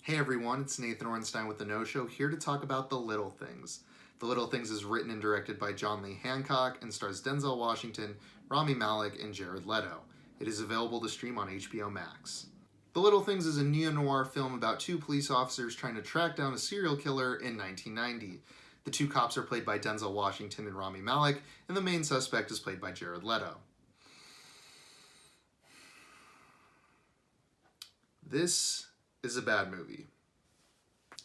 Hey everyone, it's Nathan Orenstein with The No Show, here to talk about The Little Things. The Little Things is written and directed by John Lee Hancock and stars Denzel Washington, Rami Malek, and Jared Leto. It is available to stream on HBO Max. The Little Things is a neo-noir film about two police officers trying to track down a serial killer in 1990. The two cops are played by Denzel Washington and Rami Malek, and the main suspect is played by Jared Leto. This is a bad movie.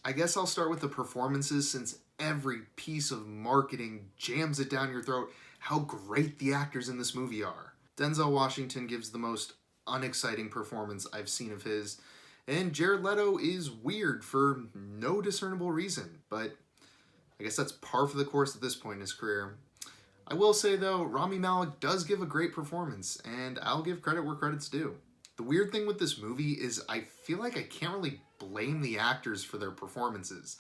I guess I'll start with the performances since every piece of marketing jams it down your throat how great the actors in this movie are. Denzel Washington gives the most unexciting performance I've seen of his, and Jared Leto is weird for no discernible reason, but I guess that's par for the course at this point in his career. I will say though, Rami Malek does give a great performance, and I'll give credit where credit's due. The weird thing with this movie is I feel like I can't really blame the actors for their performances.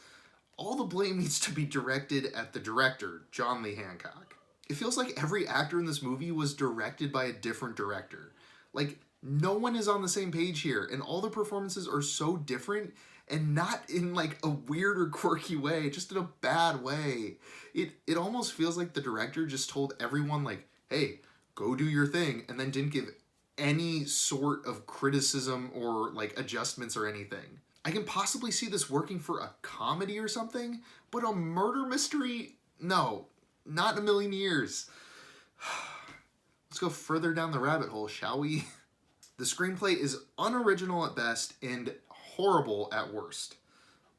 All the blame needs to be directed at the director, John Lee Hancock. It feels like every actor in this movie was directed by a different director. Like, no one is on the same page here, and all the performances are so different, and not in like a weird or quirky way, just in a bad way. It almost feels like the director just told everyone like, hey, go do your thing, and then didn't give any sort of criticism or like adjustments or anything. I can possibly see this working for a comedy or something, but a murder mystery? No, not in a million years. Let's go further down the rabbit hole, shall we? The screenplay is unoriginal at best and horrible at worst.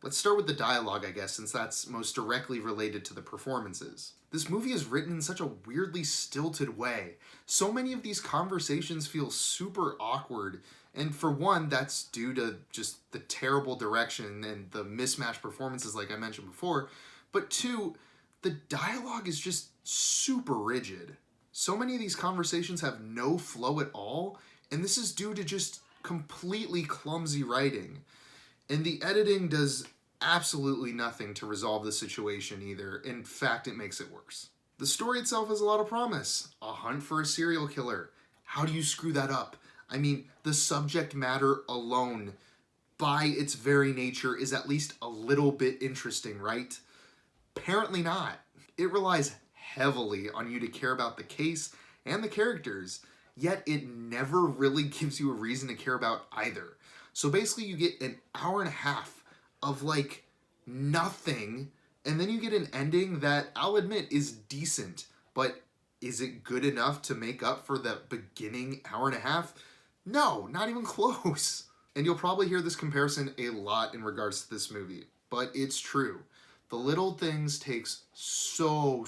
Let's start with the dialogue, I guess, since that's most directly related to the performances. This movie is written in such a weirdly stilted way. So many of these conversations feel super awkward, and for one, that's due to just the terrible direction and the mismatched performances like I mentioned before, but two, the dialogue is just super rigid. So many of these conversations have no flow at all, and this is due to just completely clumsy writing. And the editing does absolutely nothing to resolve the situation either. In fact, it makes it worse. The story itself has a lot of promise. A hunt for a serial killer. How do you screw that up? I mean, the subject matter alone, by its very nature, is at least a little bit interesting, right? Apparently not. It relies heavily on you to care about the case and the characters, yet it never really gives you a reason to care about either. So basically you get an hour and a half of like nothing, and then you get an ending that I'll admit is decent, but is it good enough to make up for the beginning hour and a half? No, not even close. And you'll probably hear this comparison a lot in regards to this movie, but it's true. The Little Things takes so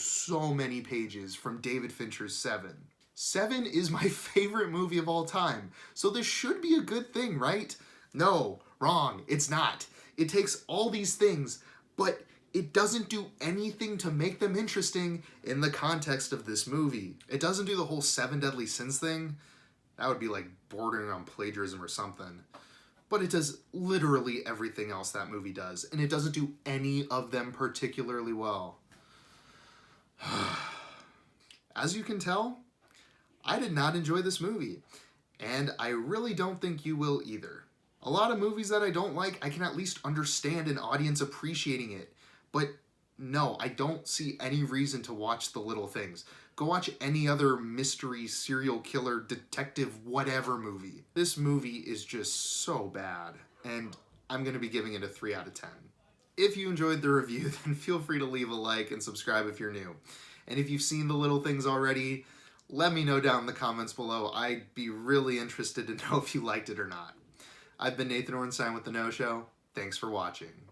many pages from David Fincher's Seven. Seven is my favorite movie of all time, so this should be a good thing, right? No, wrong, it's not. It takes all these things, but it doesn't do anything to make them interesting in the context of this movie. It doesn't do the whole seven deadly sins thing. That would be like bordering on plagiarism or something. But it does literally everything else that movie does, and it doesn't do any of them particularly well. As you can tell, I did not enjoy this movie, and I really don't think you will either. A lot of movies that I don't like, I can at least understand an audience appreciating it. But no, I don't see any reason to watch The Little Things. Go watch any other mystery, serial killer, detective, whatever movie. This movie is just so bad, and I'm going to be giving it a 3 out of 10. If you enjoyed the review, then feel free to leave a like and subscribe if you're new. And if you've seen The Little Things already, let me know down in the comments below. I'd be really interested to know if you liked it or not. I've been Nathan Orenstein with The No Show. Thanks for watching.